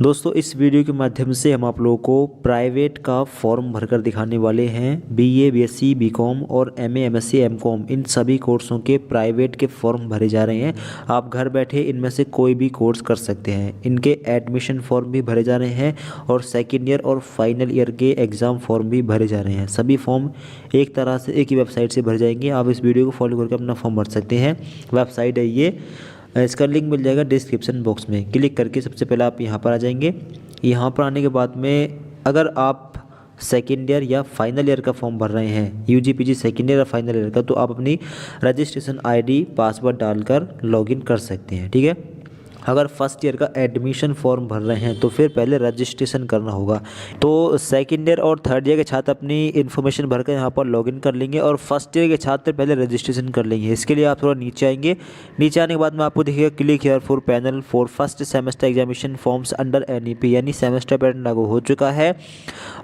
दोस्तों इस वीडियो के माध्यम से हम आप लोगों को प्राइवेट का फॉर्म भरकर दिखाने वाले हैं। बीए, बीएससी, बीकॉम और एमए, एमएससी, एमकॉम इन सभी कोर्सों के प्राइवेट के फॉर्म भरे जा रहे हैं। आप घर बैठे इनमें से कोई भी कोर्स कर सकते हैं। इनके एडमिशन फॉर्म भी भरे जा रहे हैं और सेकेंड ईयर और फाइनल ईयर के एग्ज़ाम फॉर्म भी भरे जा रहे हैं। सभी फॉर्म एक तरह से एक ही वेबसाइट से भर जाएंगे। आप इस वीडियो को फॉलो करके अपना फॉर्म भर सकते हैं। वेबसाइट है ये, इसका लिंक मिल जाएगा डिस्क्रिप्शन बॉक्स में। क्लिक करके सबसे पहले आप यहाँ पर आ जाएंगे। यहाँ पर आने के बाद में अगर आप सेकेंड ईयर या फाइनल ईयर का फॉर्म भर रहे हैं, यूजी पीजी सेकेंड ईयर या फाइनल ईयर का, तो आप अपनी रजिस्ट्रेशन आईडी पासवर्ड डालकर लॉगिन कर सकते हैं। ठीक है। अगर फर्स्ट ईयर का एडमिशन फॉर्म भर रहे हैं तो फिर पहले रजिस्ट्रेशन करना होगा। तो सेकंड ईयर और थर्ड ईयर के छात्र अपनी इन्फॉर्मेशन भरकर यहाँ पर लॉगिन कर लेंगे और फर्स्ट ईयर के छात्र पहले रजिस्ट्रेशन कर लेंगे। इसके लिए आप थोड़ा नीचे आएंगे। नीचे आने के बाद में आपको दिखेगा click here for panel for first semester examination forms under NEP, यानी सेमेस्टर पैटर्न लागू हो चुका है।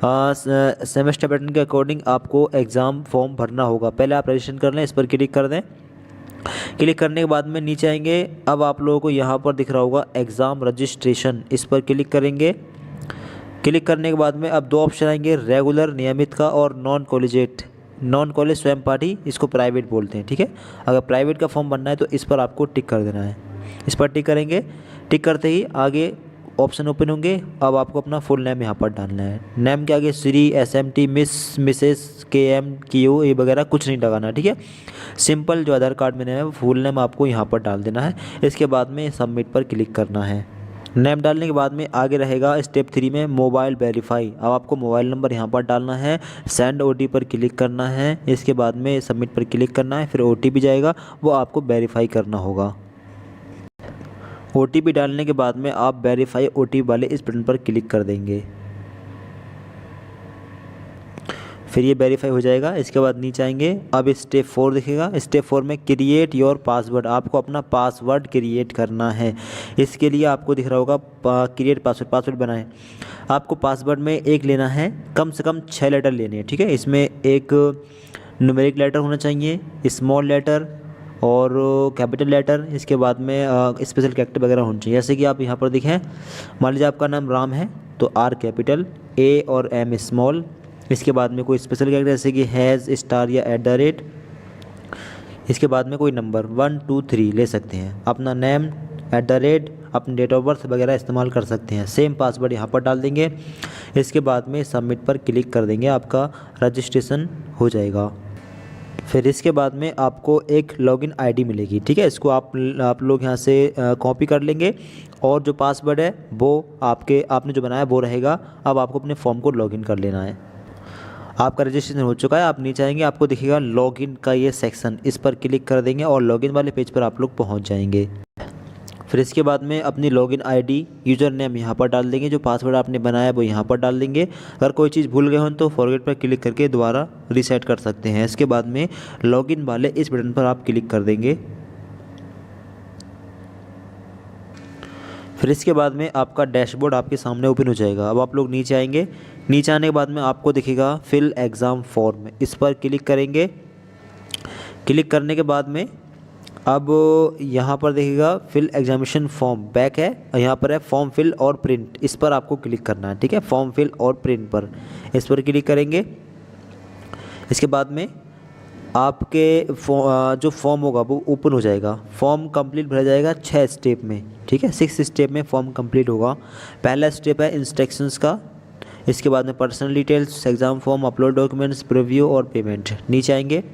सेमेस्टर पैटर्न के अकॉर्डिंग आपको एग्ज़ाम फॉर्म भरना होगा। पहले आप रजिस्ट्रेशन कर लें, इस पर क्लिक कर दें। क्लिक करने के बाद में नीचे आएंगे। अब आप लोगों को यहाँ पर दिख रहा होगा एग्ज़ाम रजिस्ट्रेशन, इस पर क्लिक करेंगे। क्लिक करने के बाद में अब दो ऑप्शन आएंगे, रेगुलर नियमित का और नॉन कॉलेजिएट। नॉन कॉलेज स्वयं पाठी, इसको प्राइवेट बोलते हैं। ठीक है। अगर प्राइवेट का फॉर्म बनना है तो इस पर आपको टिक कर देना है। इस पर टिक करेंगे। टिक करते ही आगे ऑप्शन ओपन होंगे। अब आपको अपना फुल नेम यहाँ पर डालना है। नेम के आगे Shri, SMT, miss, Mrs, KM, क्यू ये वगैरह कुछ नहीं लगाना। ठीक है। सिंपल जो आधार कार्ड में नेम है फुल नेम आपको यहाँ पर डाल देना है। इसके बाद में सबमिट पर क्लिक करना है। नेम डालने के बाद में आगे रहेगा स्टेप 3 में मोबाइल वेरीफाई। अब आपको मोबाइल नंबर यहाँ पर डालना है। सेंड ओटीपी पर क्लिक करना है। इसके बाद में सबमिट पर क्लिक करना है। फिर ओटीपी जाएगा, वो आपको वेरीफाई करना होगा। ओटीपी डालने के बाद में आप वेरीफाई ओटीपी वाले इस बटन पर क्लिक कर देंगे। फिर ये वेरीफाई हो जाएगा। इसके बाद नीचे आएंगे। अब स्टेप 4 दिखेगा। स्टेप 4 में क्रिएट योर पासवर्ड, आपको अपना पासवर्ड क्रिएट करना है। इसके लिए आपको दिख रहा होगा क्रिएट पासवर्ड, पासवर्ड बनाएं। आपको पासवर्ड में एक लेना है, कम से कम 6 लेटर लेने हैं। ठीक है। इसमें एक न्यूमेरिक लेटर होना चाहिए, स्मॉल लेटर और कैपिटल लेटर। इसके बाद में स्पेशल कैरेक्टर वगैरह होना चाहिए। जैसे कि आप यहाँ पर दिखें, मान लीजिए आपका नाम राम है तो आर कैपिटल, ए और एम स्मॉल। इसके बाद में कोई स्पेशल कैरेक्टर जैसे कि हैज़, स्टार या @। इसके बाद में कोई नंबर 1 2 3 ले सकते हैं। अपना नेम, @, अपनी डेट ऑफ बर्थ वगैरह इस्तेमाल कर सकते हैं। सेम पासवर्ड यहाँ पर डाल देंगे। इसके बाद में सबमिट पर क्लिक कर देंगे। आपका रजिस्ट्रेशन हो जाएगा। फिर इसके बाद में आपको एक लॉगिन आईडी मिलेगी। ठीक है। इसको आप लोग यहाँ से कॉपी कर लेंगे और जो पासवर्ड है वो आपने जो बनाया वो रहेगा। अब आपको अपने फॉर्म को लॉगिन कर लेना है। आपका रजिस्ट्रेशन हो चुका है। आप नीचे आएंगे, आपको दिखेगा लॉगिन का ये सेक्शन, इस पर क्लिक कर देंगे और लॉगिन वाले पेज पर आप लोग पहुँच जाएंगे। फिर इसके बाद में अपनी लॉगिन आईडी, यूज़र नेम यहाँ पर डाल देंगे। जो पासवर्ड आपने बनाया वो यहाँ पर डाल देंगे। अगर कोई चीज़ भूल गए हो तो फॉरगेट पर क्लिक करके दोबारा रीसेट कर सकते हैं। इसके बाद में लॉगिन वाले इस बटन पर आप क्लिक कर देंगे। फिर इसके बाद में आपका डैशबोर्ड आपके सामने ओपन हो जाएगा। अब आप लोग नीचे आएंगे। नीचे आने के बाद में आपको दिखेगा फिल एग्ज़ाम फॉर्म, इस पर क्लिक करेंगे। क्लिक करने के बाद में अब यहाँ पर देखिएगा फिल एग्जामिनेशन फॉर्म, बैक है, यहाँ पर है फॉर्म फिल और प्रिंट, इस पर आपको क्लिक करना है। ठीक है। फॉर्म फिल और प्रिंट पर, इस पर क्लिक करेंगे। इसके बाद में आपके जो फॉर्म होगा वो ओपन हो जाएगा। फॉर्म कंप्लीट भरा जाएगा 6 स्टेप में। ठीक है। 6 स्टेप में फॉर्म कंप्लीट होगा। पहला स्टेप है इंस्ट्रक्शंस का। इसके बाद में personal details, exam form, upload documents, preview और पेमेंट। नीचे आएंगे।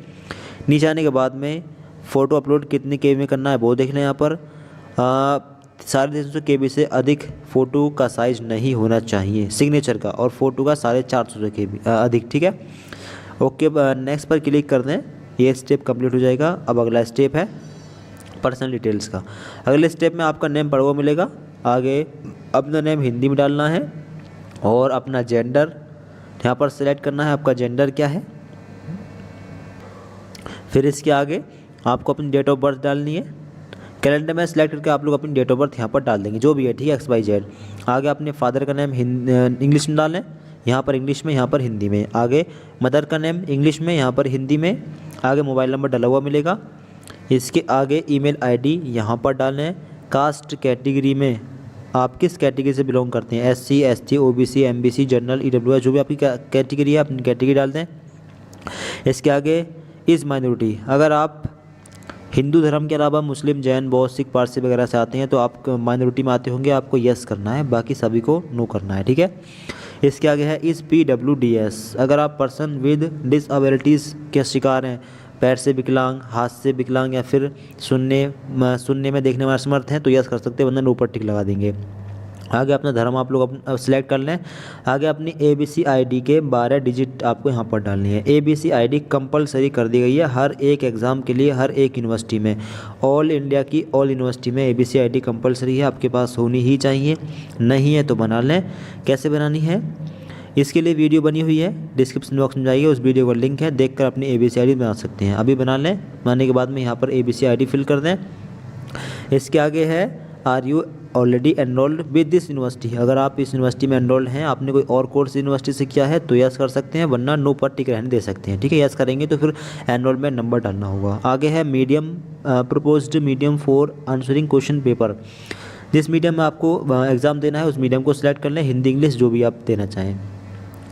नीचे आने के बाद में फ़ोटो अपलोड कितने KB में करना है वो देख लें। यहाँ पर 350 KB से अधिक फ़ोटो का साइज़ नहीं होना चाहिए सिग्नेचर का, और फ़ोटो का 450 KB अधिक। ठीक है। ओके, नेक्स्ट पर क्लिक कर दें। ये स्टेप कंप्लीट हो जाएगा। अब अगला स्टेप है पर्सनल डिटेल्स का। अगले स्टेप में आपका नेम पढ़ा हुआ मिलेगा। आगे अपना नेम हिंदी में डालना है और अपना जेंडर यहाँ पर सिलेक्ट करना है। आपका जेंडर क्या है। फिर इसके आगे आपको अपनी डेट ऑफ बर्थ डालनी है। कैलेंडर में सेलेक्ट करके आप लोग अपनी डेट ऑफ बर्थ यहाँ पर डाल देंगे, जो भी है। ठीक है। XYZ। आगे अपने फादर का नेम इंग्लिश में डालें, यहाँ पर इंग्लिश में, यहाँ पर हिंदी में। आगे मदर का नेम इंग्लिश में, यहाँ पर हिंदी में। आगे मोबाइल नंबर डला हुआ मिलेगा। इसके आगे ईमेल आईडी यहाँ पर डालें। कास्ट कैटेगरी में आप किस कैटेगरी से बिलोंग करते हैं, SC ST OBC MBC general EWS, जो भी आपकी कैटेगरी है अपनी कैटेगरी डाल दें। इसके आगे इज़ माइनॉरिटी, अगर आप हिंदू धर्म के अलावा मुस्लिम, जैन, बौद्ध, सिख, पारसी वगैरह से आते हैं तो आप माइनॉरिटी में आते होंगे, आपको यस करना है, बाकी सभी को नो करना है, ठीक है। इसके आगे है इज़ PWDS, अगर आप पर्सन विद डिसएबिलिटीज़ के शिकार हैं, पैर से विकलांग, हाथ से विकलांग या फिर सुनने में देखने में असमर्थ हैं तो यस कर सकते हैं, वरना नो पर टिक लगा देंगे। आगे अपना धर्म आप लोग सिलेक्ट कर लें। आगे अपनी ABC ID के 12 डिजिट आपको यहाँ पर डालनी है। ABC ID कंपलसरी कर दी गई है हर एक एग्ज़ाम के लिए, हर एक यूनिवर्सिटी में, ऑल इंडिया की ऑल यूनिवर्सिटी में ABC ID कंपलसरी है, आपके पास होनी ही चाहिए। नहीं है तो बना लें। कैसे बनानी है इसके लिए वीडियो बनी हुई है, डिस्क्रिप्शन बॉक्स में जाइए, उस वीडियो का लिंक है, देखकर अपनी ABC ID बना सकते हैं। अभी बना लें, बनाने के बाद में यहाँ पर ABC ID फिल कर दें। इसके आगे है are you already enrolled with this university, अगर आप इस यूनिवर्सिटी में एनरोल्ड हैं, आपने कोई और कोर्स यूनिवर्सिटी से किया है तो यस कर सकते हैं, वरना नो पर टिक रहने दे सकते हैं, ठीक है। यस करेंगे तो फिर एनरोलमेंट नंबर डालना होगा। आगे है medium, proposed medium for answering question paper, जिस मीडियम में आपको एग्ज़ाम देना है उस मीडियम को सिलेक्ट कर लें, हिंदी इंग्लिश जो भी आप देना चाहें।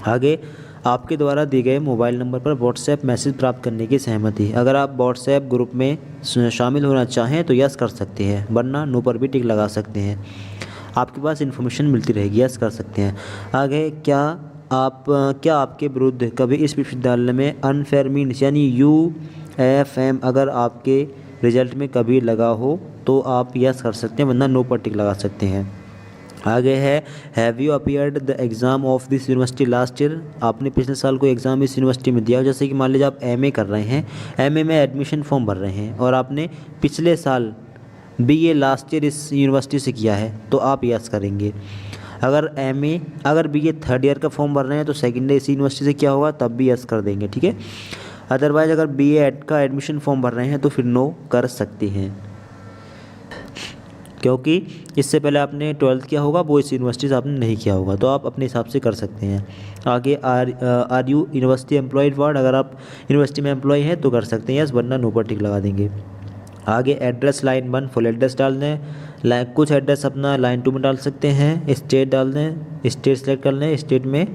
आगे आपके द्वारा दिए गए मोबाइल नंबर पर व्हाट्सएप मैसेज प्राप्त करने की सहमति, अगर आप व्हाट्सएप ग्रुप में शामिल होना चाहें तो यस कर सकते हैं, वरना नो पर भी टिक लगा सकते हैं, आपके पास इन्फॉर्मेशन मिलती रहेगी, यस कर सकते हैं। आगे क्या आपके विरुद्ध कभी इस विश्वविद्यालय में अनफेयर मीन्स यानी UFM अगर आपके रिजल्ट में कभी लगा हो तो आप यस कर सकते हैं, वरना नो पर टिक लगा सकते हैं। आगे है have you appeared the exam of this university last year, आपने पिछले साल कोई एग्ज़ाम इस यूनिवर्सिटी में दिया हो, जैसे कि मान लीजिए आप MA कर रहे हैं, MA में एडमिशन फॉर्म भर रहे हैं और आपने पिछले साल BA लास्ट ईयर इस यूनिवर्सिटी से किया है तो आप यस करेंगे। अगर BA थर्ड ईयर का फॉर्म भर रहे हैं तो सेकेंड ईयर इसी यूनिवर्सिटी से किया होगा तब भी यस कर देंगे, ठीक है। अदरवाइज़ अगर BA का एडमिशन फॉर्म भर रहे हैं तो फिर नो कर सकते हैं, क्योंकि इससे पहले आपने 12th किया होगा, वो इस यूनिवर्सिटी से आपने नहीं किया होगा, तो आप अपने हिसाब से कर सकते हैं। आगे are you university employed ward, अगर आप यूनिवर्सिटी में एम्प्लॉय हैं तो कर सकते हैं यस, वरना नो पर टिक लगा देंगे। आगे एड्रेस लाइन 1 फुल एड्रेस डाल दें, कुछ एड्रेस अपना लाइन 2 में डाल सकते हैं। स्टेट डाल दें, स्टेट सेलेक्ट कर लें, स्टेट में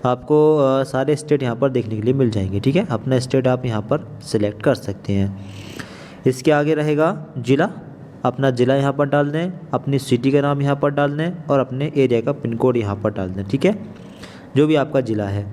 आपको सारे स्टेट यहाँ पर देखने के लिए मिल जाएंगे, ठीक है। अपना स्टेट आप यहाँ पर सिलेक्ट कर सकते हैं। इसके आगे रहेगा जिला, अपना ज़िला यहाँ पर डाल दें, अपनी सिटी का नाम यहाँ पर डाल दें और अपने एरिया का पिन कोड यहाँ पर डाल दें, ठीक है, जो भी आपका ज़िला है।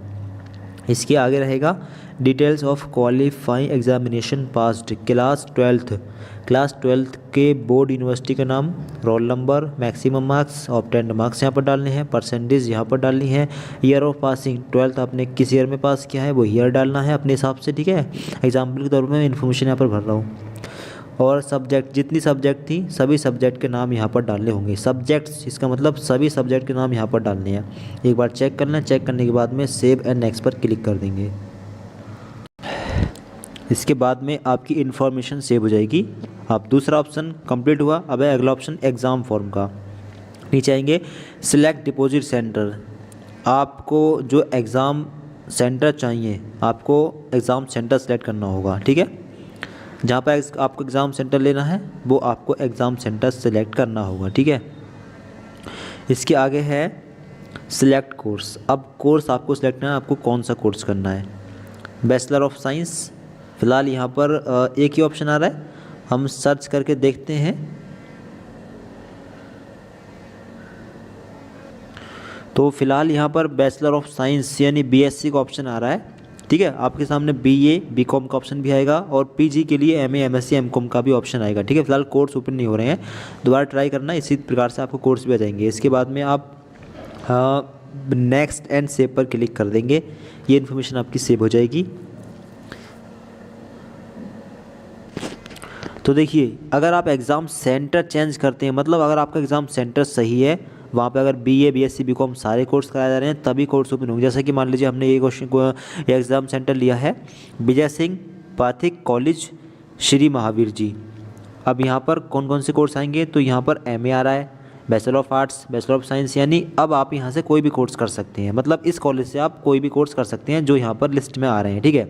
इसके आगे रहेगा details of qualifying examination passed, class 12th के बोर्ड यूनिवर्सिटी का नाम, roll number, maximum marks, obtained marks यहाँ पर डालने हैं, परसेंटेज यहाँ पर डालनी है, ईयर ऑफ पासिंग 12th आपने किस ईयर में पास किया है वो ईयर डालना है अपने हिसाब से, ठीक है। एग्जाम्पल के तौर पर मैं इन्फॉर्मेशन यहाँ पर भर रहा हूँ। और सब्जेक्ट, जितनी सब्जेक्ट थी सभी सब्जेक्ट के नाम यहाँ पर डालने होंगे। सब्जेक्ट्स इसका मतलब सभी सब्जेक्ट के नाम यहाँ पर डालने हैं। एक बार चेक कर लें, चेक करने के बाद में सेव एंड नेक्स्ट पर क्लिक कर देंगे। इसके बाद में आपकी इन्फॉर्मेशन सेव हो जाएगी। अब दूसरा ऑप्शन कंप्लीट हुआ, अब है अगला ऑप्शन एग्ज़ाम फॉर्म का। नीचे आएंगे सिलेक्ट डिपॉजिट सेंटर, आपको जो एग्ज़ाम सेंटर चाहिए आपको एग्ज़ाम सेंटर सेलेक्ट करना होगा, ठीक है। जहाँ पर आपको एग्ज़ाम सेंटर लेना है वो आपको एग्ज़ाम सेंटर सेलेक्ट करना होगा, ठीक है। इसके आगे है सिलेक्ट कोर्स, अब कोर्स आपको सिलेक्ट करना है, आपको कौन सा कोर्स करना है। बैचलर ऑफ साइंस, फ़िलहाल यहाँ पर एक ही ऑप्शन आ रहा है, हम सर्च करके देखते हैं। तो फ़िलहाल यहाँ पर बैचलर ऑफ साइंस यानी BSc का ऑप्शन आ रहा है, ठीक है। आपके सामने BA BCom का ऑप्शन भी आएगा और PG के लिए MA MSc MCom का भी ऑप्शन आएगा, ठीक है। फिलहाल कोर्स ओपन नहीं हो रहे हैं, दोबारा ट्राई करना, इसी प्रकार से आपको कोर्स भी आ जाएंगे। इसके बाद में आप नेक्स्ट एंड सेव पर क्लिक कर देंगे, ये इन्फॉर्मेशन आपकी सेव हो जाएगी। तो देखिए अगर आप एग्ज़ाम सेंटर चेंज करते हैं, मतलब अगर आपका एग्ज़ाम सेंटर सही है, वहाँ पे अगर BA BSc BCom सारे कोर्स कराए जा रहे हैं तभी कोर्स ओपन होंगे। जैसे कि मान लीजिए हमने ये क्वेश्चन को एग्ज़ाम सेंटर लिया है विजय सिंह पाथिक कॉलेज श्री महावीर जी। अब यहाँ पर कौन कौन से कोर्स आएंगे, तो यहाँ पर MA आ रहा है, bachelor of arts, bachelor of science, यानी अब आप यहाँ से कोई भी कोर्स कर सकते हैं, मतलब इस कॉलेज से आप कोई भी कोर्स कर सकते हैं जो यहाँ पर लिस्ट में आ रहे हैं, ठीक है।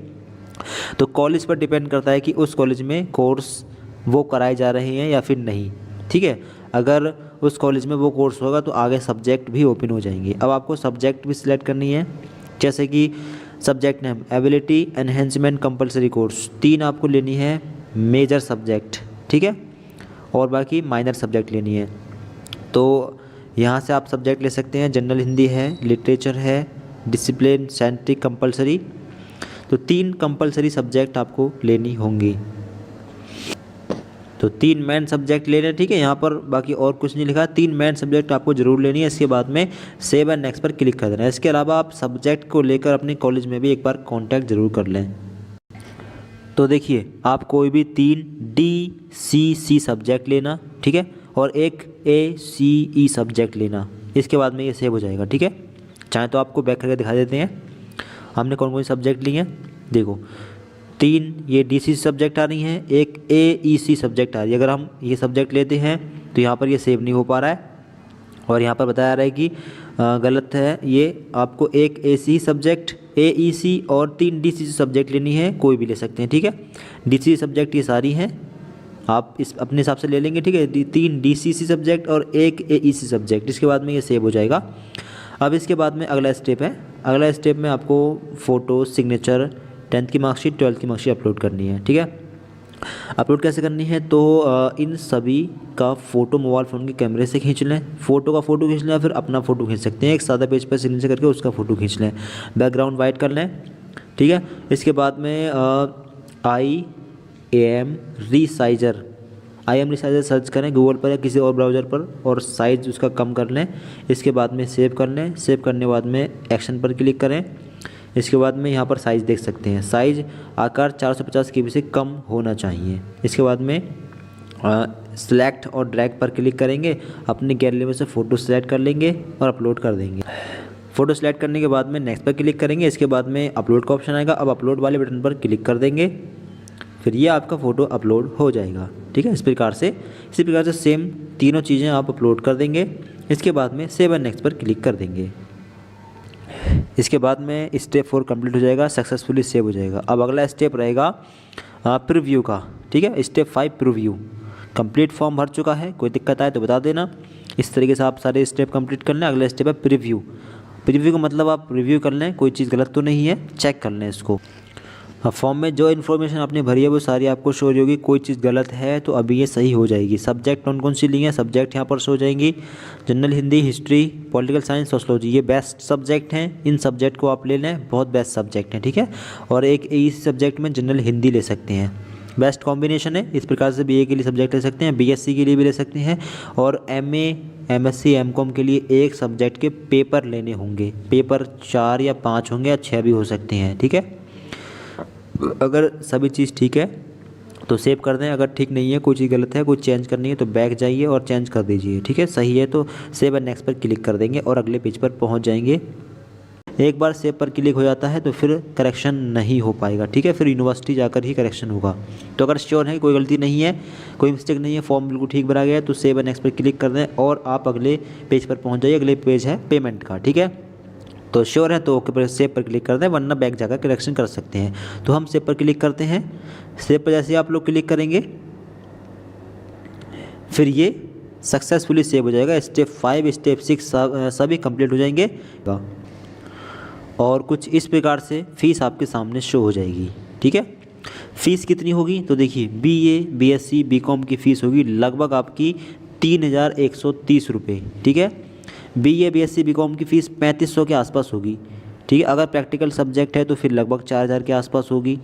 तो कॉलेज पर डिपेंड करता है कि उस कॉलेज में कोर्स वो कराए जा रहे हैं या फिर नहीं, ठीक है। अगर उस कॉलेज में वो कोर्स होगा तो आगे सब्जेक्ट भी ओपन हो जाएंगे। अब आपको सब्जेक्ट भी सिलेक्ट करनी है, जैसे कि subject name ability enhancement compulsory course, 3 आपको लेनी है मेजर सब्जेक्ट, ठीक है, और बाकी माइनर सब्जेक्ट लेनी है। तो यहाँ से आप सब्जेक्ट ले सकते हैं, जनरल हिंदी है, लिटरेचर है, डिसिप्लिन, साइंटिफिक कंपलसरी। तो 3 कंपलसरी सब्जेक्ट आपको लेनी होंगी। तो 3 मेन सब्जेक्ट लेने, ठीक है, यहाँ पर बाकी और कुछ नहीं लिखा, 3 मेन सब्जेक्ट आपको जरूर लेनी है। इसके बाद में सेव एंड नेक्स्ट पर क्लिक कर देना है। इसके अलावा आप सब्जेक्ट को लेकर अपने कॉलेज में भी एक बार कांटेक्ट जरूर कर लें। तो देखिए, आप कोई भी 3 DCC सब्जेक्ट लेना, ठीक है, और एक ACE सब्जेक्ट लेना। इसके बाद में ये सेव हो जाएगा, ठीक है। चाहे तो आपको बैक करके दिखा देते हैं हमने कौन कौन से सब्जेक्ट लिए हैं। देखो 3 ये DCC सब्जेक्ट आ रही हैं, एक AEC सब्जेक्ट आ रही है। अगर हम ये सब्जेक्ट लेते हैं तो यहाँ पर ये सेव नहीं हो पा रहा है, और यहाँ पर बताया रहा है कि गलत है। ये आपको एक ACE सब्जेक्ट, AEC और 3 DCC सब्जेक्ट लेनी है, कोई भी ले सकते हैं, ठीक है। DCC सब्जेक्ट ये सारी हैं, आप इस अपने हिसाब से ले लेंगे, ठीक है। 3 DCC सब्जेक्ट और एक AEC सब्जेक्ट, इसके बाद में ये सेव हो जाएगा। अब इसके बाद में अगला स्टेप है, अगला स्टेप में आपको फ़ोटो, सिग्नेचर, 10th की मार्कशीट, 12th की मार्कशीट अपलोड करनी है, ठीक है। अपलोड कैसे करनी है, तो इन सभी का फ़ोटो मोबाइल फ़ोन के कैमरे से खींच लें। फ़ोटो का फ़ोटो खींच लें या फिर अपना फ़ोटो खींच सकते हैं। एक सादा पेज पर सिग्नेचर करके उसका फ़ोटो खींच लें, बैकग्राउंड वाइट कर लें, ठीक है। इसके बाद में IAM रीसाइजर सर्च करें गूगल पर या किसी और ब्राउज़र पर, और साइज़ उसका कम कर लें। इसके बाद में सेव कर लें। सेव करने के बाद में एक्शन पर क्लिक करें। इसके बाद में यहाँ पर साइज़ देख सकते हैं, साइज़ आकार 450 KB से कम होना चाहिए। इसके बाद में सिलेक्ट और ड्रैग पर क्लिक करेंगे, अपनी गैलरी में से फ़ोटो सेलेक्ट कर लेंगे और अपलोड कर देंगे। फ़ोटो सेलेक्ट करने के बाद में नेक्स्ट पर क्लिक करेंगे। इसके बाद में अपलोड का ऑप्शन आएगा, अब अपलोड वाले बटन पर क्लिक कर देंगे, फिर ये आपका फ़ोटो अपलोड हो जाएगा, ठीक है। इसी प्रकार से सेम तीनों चीज़ें आप अपलोड कर देंगे। इसके बाद में सेव एंड नेक्स्ट पर क्लिक कर देंगे। इसके बाद में स्टेप 4 कंप्लीट हो जाएगा, सक्सेसफुली सेव हो जाएगा। अब अगला स्टेप रहेगा प्रीव्यू का, ठीक है। Step 5 preview. कंप्लीट फॉर्म भर चुका है, कोई दिक्कत आए तो बता देना। इस तरीके से आप सारे स्टेप कंप्लीट कर लें। अगला स्टेप है प्रीव्यू। प्रीव्यू का मतलब आप रिव्यू कर लें, कोई चीज़ गलत तो नहीं है, चेक कर लें इसको। फॉर्म में जो इन्फॉर्मेशन आपने भरी है वो सारी आपको शो हो जाएगी। कोई चीज़ गलत है तो अभी ये सही हो जाएगी। सब्जेक्ट कौन कौन सी ली हैं, सब्जेक्ट यहाँ पर शो हो जाएंगी। General Hindi, history, political science, sociology, ये बेस्ट सब्जेक्ट हैं। इन सब्जेक्ट को आप ले लें, बहुत बेस्ट सब्जेक्ट हैं, ठीक है। और एक इस सब्जेक्ट में जनरल हिंदी ले सकते हैं, बेस्ट कॉम्बिनेशन है। इस प्रकार से BA के लिए सब्जेक्ट ले सकते हैं, BSc के लिए भी ले सकते हैं, और MA, MSc, MCOM के लिए एक सब्जेक्ट के पेपर लेने होंगे। पेपर 4 या 5 होंगे या 6 भी हो सकते हैं, ठीक है। अगर सभी चीज़ ठीक है तो सेव कर दें, अगर ठीक नहीं है, कोई चीज़ गलत है, कोई चेंज करनी है तो बैक जाइए और चेंज कर दीजिए, ठीक है। सही है तो सेव एंड नेक्स्ट पर क्लिक कर देंगे और अगले पेज पर पहुंच जाएंगे। एक बार सेव पर क्लिक हो जाता है तो फिर करेक्शन नहीं हो पाएगा, ठीक है। फिर यूनिवर्सिटी जाकर ही करेक्शन होगा। तो अगर श्योर है कि कोई गलती नहीं है, कोई मिस्टेक नहीं है, फॉर्म बिल्कुल ठीक भरा गया है, तो सेव एंड नेक्स्ट पर क्लिक कर दें और आप अगले पेज पर पहुँच जाइए। अगले पेज है पेमेंट का, ठीक है। तो श्योर है तो ओके पर सेव पर क्लिक कर दें, वरना बैक जाकर करेक्शन कर सकते हैं। तो हम सेव पर क्लिक करते हैं। सेव पर जैसे आप लोग क्लिक करेंगे फिर ये सक्सेसफुली सेव हो जाएगा। स्टेप 5, स्टेप 6 सभी कंप्लीट हो जाएंगे और कुछ इस प्रकार से फीस आपके सामने शो हो जाएगी, ठीक है। फ़ीस कितनी होगी तो देखिए, BA, BSc, BCom की फ़ीस होगी लगभग आपकी 3130 रुपये, ठीक है। BA, BSc, BCom की फ़ीस 3500 के आसपास होगी, ठीक है। अगर प्रैक्टिकल सब्जेक्ट है तो फिर लगभग 4000 के आसपास होगी।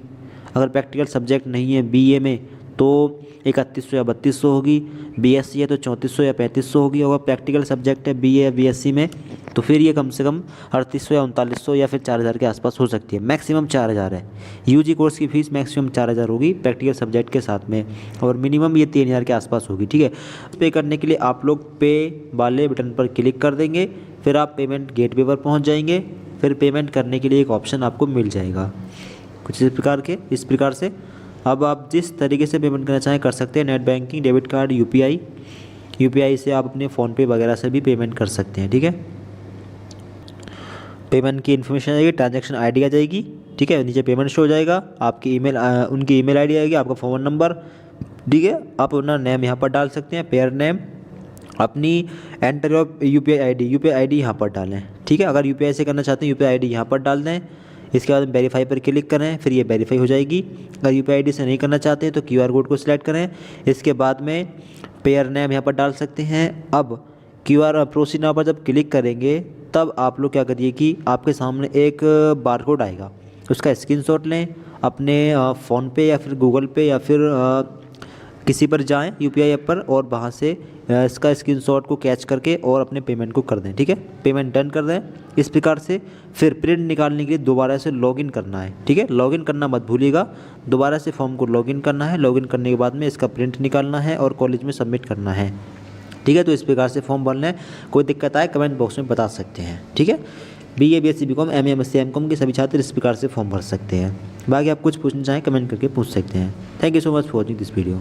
अगर प्रैक्टिकल सब्जेक्ट नहीं है BA में तो 3100 या 3200 होगी। BSc है तो 3400 या 3500 होगी। अगर प्रैक्टिकल सब्जेक्ट है BA या BSc में तो फिर ये कम से कम 3800 या 3900 या फिर 4000 के आसपास हो सकती है। मैक्सिमम 4000 है। UG कोर्स की फ़ीस मैक्सिमम 4000 होगी प्रैक्टिकल सब्जेक्ट के साथ में, और मिनिमम ये 3000 के आसपास होगी, ठीक है। पे करने के लिए आप लोग पे वाले बटन पर क्लिक कर देंगे, फिर आप पेमेंट गेटवे पर पहुँच जाएंगे। फिर पेमेंट करने के लिए एक ऑप्शन आपको मिल जाएगा कुछ इस प्रकार से। अब आप जिस तरीके से पेमेंट करना चाहें कर सकते हैं, net banking, debit card, UPI से आप अपने फ़ोनपे वगैरह से भी पेमेंट कर सकते हैं, ठीक है। पेमेंट की इन्फॉर्मेशन आएगी, ट्रांजैक्शन ID आ जाएगी, ठीक है। नीचे पेमेंट शो हो जाएगा, आपकी ईमेल उनकी ईमेल ID आएगी, आपका फ़ोन नंबर, ठीक है। आप अपना नेम यहाँ पर डाल सकते हैं, पेयर नेम, अपनी एंटर योर यूपीआई आईडी यहाँ पर डालें। ठीक है, अगर यूपीआई से करना चाहते हैं यूपीआई आईडी यहाँ पर डाल दें। इसके बाद वेरीफाई पर क्लिक करें, फिर ये वेरीफाई हो जाएगी। अगर यूपीआई आईडी से नहीं करना चाहते हैं तो क्यूआर कोड को सिलेक्ट करें। इसके बाद में पेयर नेम यहाँ पर डाल सकते हैं। अब क्यूआर प्रोसीड नाउ पर जब क्लिक करेंगे तब आप लोग क्या करिए कि आपके सामने एक बारकोड आएगा, उसका स्क्रीनशॉट लें, अपने फ़ोन पे या फिर गूगल पे या फिर किसी पर जाएं यूपीआई ऐप पर, और वहां से इसका स्क्रीनशॉट को कैच करके और अपने पेमेंट को कर दें। ठीक है, पेमेंट डन कर दें इस प्रकार से। फिर प्रिंट निकालने के लिए दोबारा से लॉगिन करना है। ठीक है, लॉगिन करना मत भूलिएगा, दोबारा से फॉर्म को लॉगिन करना है। लॉगिन करने के बाद में इसका प्रिंट निकालना है और कॉलेज में सबमिट करना है। ठीक है, तो इस प्रकार से फॉर्म भरना है। कोई दिक्कत आए कमेंट बॉक्स में बता सकते हैं। ठीक है, BA BSc BCom MA MSc MCom के सभी छात्र इस प्रकार से फॉर्म भर सकते हैं। बाकी आप कुछ पूछना चाहें कमेंट करके पूछ सकते हैं। Thank you so much for watching this video.